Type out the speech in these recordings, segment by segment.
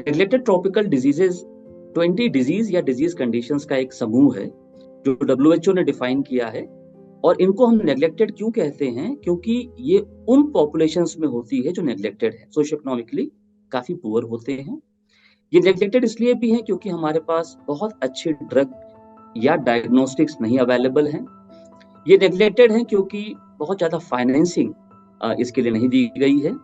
Neglected tropical diseases 20 disease या disease conditions का एक समूह है जो WHO ने डिफाइन किया है। और इनको हम नेग्लेक्टेड क्यों कहते हैं? क्योंकि ये उन पॉपुलेशंस में होती है जो नेग्लेक्टेड है, सोशियो इकोनॉमिकली काफी पुअर होते हैं। ये नेग्लेक्टेड इसलिए भी है क्योंकि हमारे पास बहुत अच्छे ड्रग या डायग्नोस्टिक्स नहीं अवेलेबल हैं। ये नेग्लेक्टेड हैं क्योंकि बहुत ज्यादा फाइनेंसिंग इसके लिए नहीं दी गई है।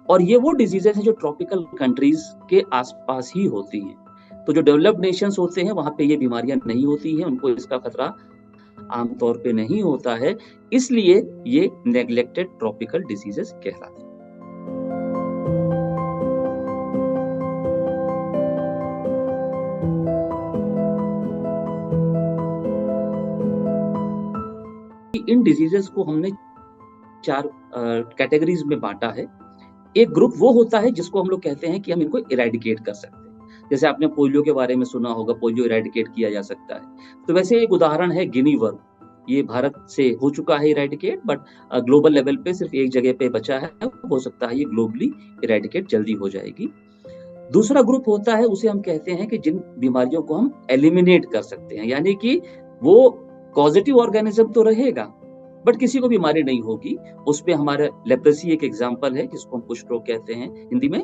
और ये वो डिजीजेस हैं जो ट्रॉपिकल कंट्रीज के आसपास ही होती हैं। तो जो डेवलप्ड नेशंस होते हैं वहां पे ये बीमारियां नहीं होती हैं, उनको इसका खतरा आमतौर पे नहीं होता है, इसलिए ये नेग्लेक्टेड ट्रॉपिकल डिजीजेस कहलाते हैं। इन डिजीजेस को हमने 4 कैटेगरीज में बांटा है। एक ग्रुप वो होता है जिसको हम लोग कहते हैं कि हम इनको इरेडिकेट कर सकते हैं। जैसे आपने पोलियो के बारे में सुना होगा, पोलियो इरेडिकेट किया जा सकता है। तो वैसे एक उदाहरण है गिनी वर्म। ये भारत से हो चुका है इरेडिकेट, बट ग्लोबल लेवल पे सिर्फ एक जगह पे बचा है। हो सकता है ये ग्लोबली इरेडिकेट जल्दी हो जाएगी। दूसरा ग्रुप होता है, उसे हम कहते हैं कि जिन बीमारियों को हम एलिमिनेट कर सकते हैं, यानी कि वो पॉजिटिव ऑर्गेनिज्म तो रहेगा बट किसी को बीमारी नहीं होगी। उसमें हमारा लेप्रेसी एक एग्जांपल है, जिसको हम कुष्ठ रोग कहते हैं हिंदी में।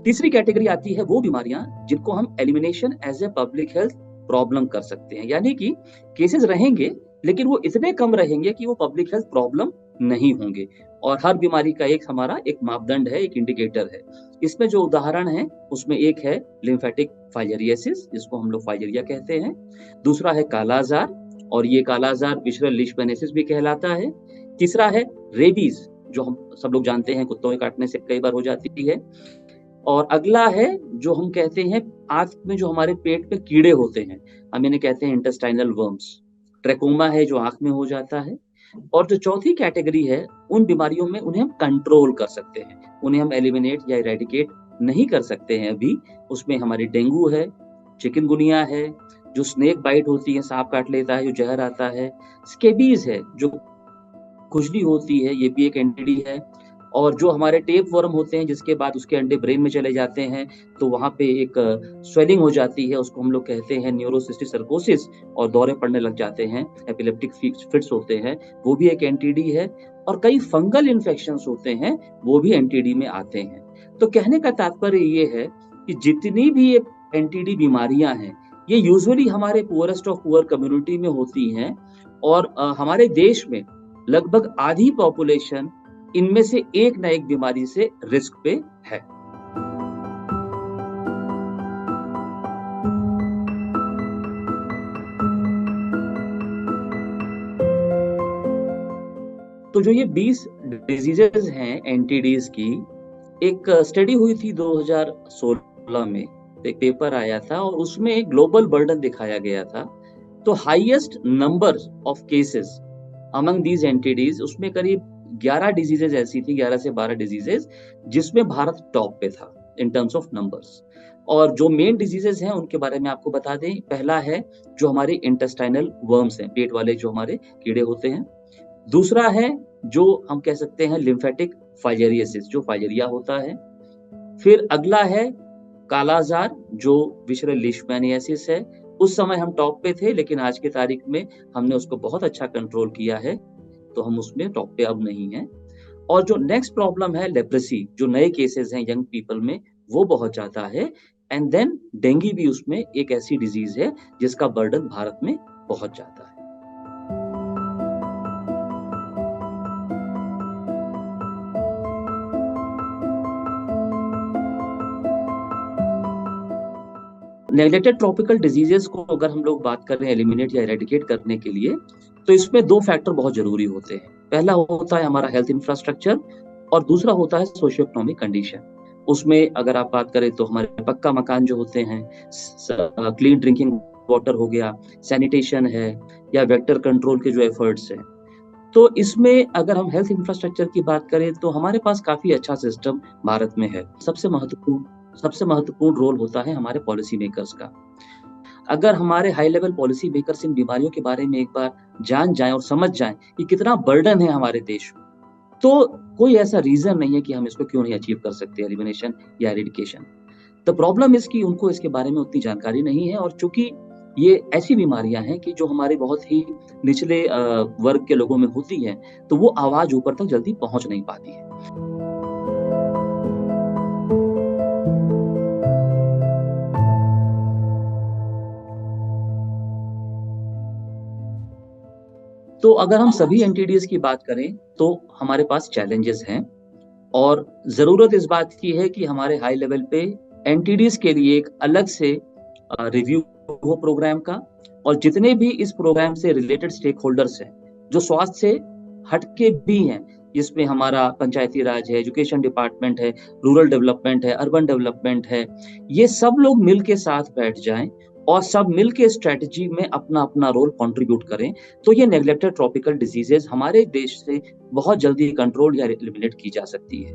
तीसरी कैटेगरी आती है वो बीमारियां जिनको हम elimination as a public health problem कर सकते हैं, यानी कि केसेस रहेंगे लेकिन वो इतने कम रहेंगे कि वो पब्लिक हेल्थ प्रॉब्लम नहीं होंगे। और हर बीमारी का एक हमारा एक मापदंड है, एक इंडिकेटर है। इसमें जो उदाहरण है उसमें एक है लिम्फेटिक फाइलेरियासिस, जिसको हम लोग फाइलेरिया कहते हैं। दूसरा है कालाजार, और ये कालाजार विशरल लीशमैनियासिस भी कहलाता है। तीसरा है रेबीज, जो हम सब लोग जानते हैं कुत्तों के काटने से कई बार हो जाती है। और अगला है जो हम कहते हैं आंत में जो हमारे पेट में कीड़े होते हैं, हम इन्हें कहते हैं इंटेस्टाइनल वर्म्स। ट्रैकोमा है जो आंख में हो जाता है। और जो चौथी कैटेगरी है, उन बीमारियों में उन्हें हम कंट्रोल कर सकते हैं, उन्हें हम एलिमिनेट या इरेडिकेट नहीं कर सकते हैं अभी। उसमें हमारी डेंगू है, चिकनगुनिया है, जो स्नेक बाइट होती है, सांप काट लेता है, जो जहर आता है। स्केबीज है, जो खुजली होती है, ये भी एक एंटिडी है। और जो हमारे टेप वर्म होते हैं, जिसके बाद उसके अंडे ब्रेन में चले जाते हैं, तो वहां पे एक स्वेलिंग हो जाती है, उसको हम लोग कहते हैं न्यूरोसिस्टिक सर्कोसिस, और दौरे पड़ने लग जाते हैं, एपिलेप्टिक फिट्स होते हैं, वो भी एक एंटिडी है। और कई फंगल इन्फेक्शंस होते हैं, वो भी एंटिडी में आते हैं। तो कहने का तात्पर्य ये है कि जितनी भी ये एंटिडी बीमारियां हैं, ये यूजुअली हमारे पुअरेस्ट ऑफ पुअर कम्युनिटी में होती हैं। और हमारे देश में लगभग आधी पॉपुलेशन इनमें से एक न एक बीमारी से रिस्क पे है। तो जो ये 20 डिजीजेस हैं एंटीडीज की, एक स्टडी हुई थी 2016 में, एक पेपर आया था और उसमें एक ग्लोबल बर्डन दिखाया गया था। तो highest number of cases among these entities, उसमें करीब 11 डिजीजेज ऐसी थी, 11 से 12 डिजीजेज, जिसमें भारत टॉप पे था इन टर्म्स ऑफ नंबर्स। और जो मेन डिजीजेज हैं उनके बारे में आपको बता दें। पहला है जो हमारे इंटेस्टाइनल वर्म्स हैं, पेट वाले जो हमारे कीड़े होते हैं। दूसरा है जो हम कह सकते हैं लिम्फेटिक फाइलेरियासिस, जो फाइलेरिया होता है। फिर अगला है कालाजार, जो विशरल लीशमैनियासिस है। उस समय हम टॉप पे थे, लेकिन आज की तारीख में हमने उसको बहुत अच्छा कंट्रोल किया है, तो हम उसमें टॉप पे अब नहीं है। और जो नेक्स्ट प्रॉब्लम है लेप्रेसी, जो नए केसेस हैं यंग पीपल में, वो बहुत ज्यादा है। एंड देन डेंगू भी उसमें एक ऐसी डिजीज है जिसका बर्डन भारत में बहुत ज्यादा है। नेग्लेक्टेड ट्रॉपिकल डिजीजेस को अगर हम लोग बात कर रहे हैं एलिमिनेट या इरेडिकेट करने के लिए, तो इसमें 2 फैक्टर बहुत जरूरी होते हैं। पहला होता है हमारा हेल्थ इंफ्रास्ट्रक्चर, और दूसरा होता है सोशियो इकोनॉमिक कंडीशन। उसमें अगर आप बात करें तो हमारे पक्का मकान जो होते हैं, क्लीन ड्रिंकिंग वाटर हो गया, सैनिटेशन है, या वेक्टर कंट्रोल के जो एफर्ट्स हैं। तो इसमें अगर हम हेल्थ इंफ्रास्ट्रक्चर की बात करें तो हमारे पास काफी अच्छा सिस्टम भारत में है। सबसे महत्वपूर्ण रोल होता है हमारे पॉलिसी मेकर्स का। अगर हमारे high level policy makers in बीमारियों के बारे में एक बार जान जाएं और समझ जाएं कि कितना बर्डन है हमारे देश में, तो कोई ऐसा रीजन नहीं है कि हम इसको क्यों नहीं अचीव कर सकते, एलिमिनेशन या एरिडिकेशन। द प्रॉब्लम इज़ कि उनको इसके बारे में उतनी जानकारी नहीं है और चूँकि ये ऐसी बीमारियाँ हैं कि जो हमारे बहुत ही निचले वर्ग के लोगों में होती हैं, तो वो आवाज़ ऊपर तक जल्दी पहुँच नहीं पाती है। तो अगर हम सभी एनटीडीज़ की बात करें, तो हमारे पास चैलेंजेज़ हैं और ज़रूरत इस बात की है कि हमारे हाई लेवल पे एनटीडीज़ के लिए एक अलग से रिव्यू हो प्रोग्राम का और जितने भी इस प्रोग्राम से रिलेटेड स्टेक होल्डर्स हैं, जो स्वास्थ्य से हट के भी हैं, जिसमें हमारा पंचायती राज है, एजुकेशन डिपार्टमेंट है, रूरल डेवलपमेंट है, अर्बन डेवलपमेंट है, ये सब लोग मिल के साथ बैठ जाएँ और सब मिल के स्ट्रैटेजी में अपना-अपना रोल कंट्रीब्यूट करें, तो ये नेग्लेक्टेड ट्रॉपिकल डिसीज़ेज़ हमारे देश से बहुत जल्दी कंट्रोल या एलिमिनेट की जा सकती है।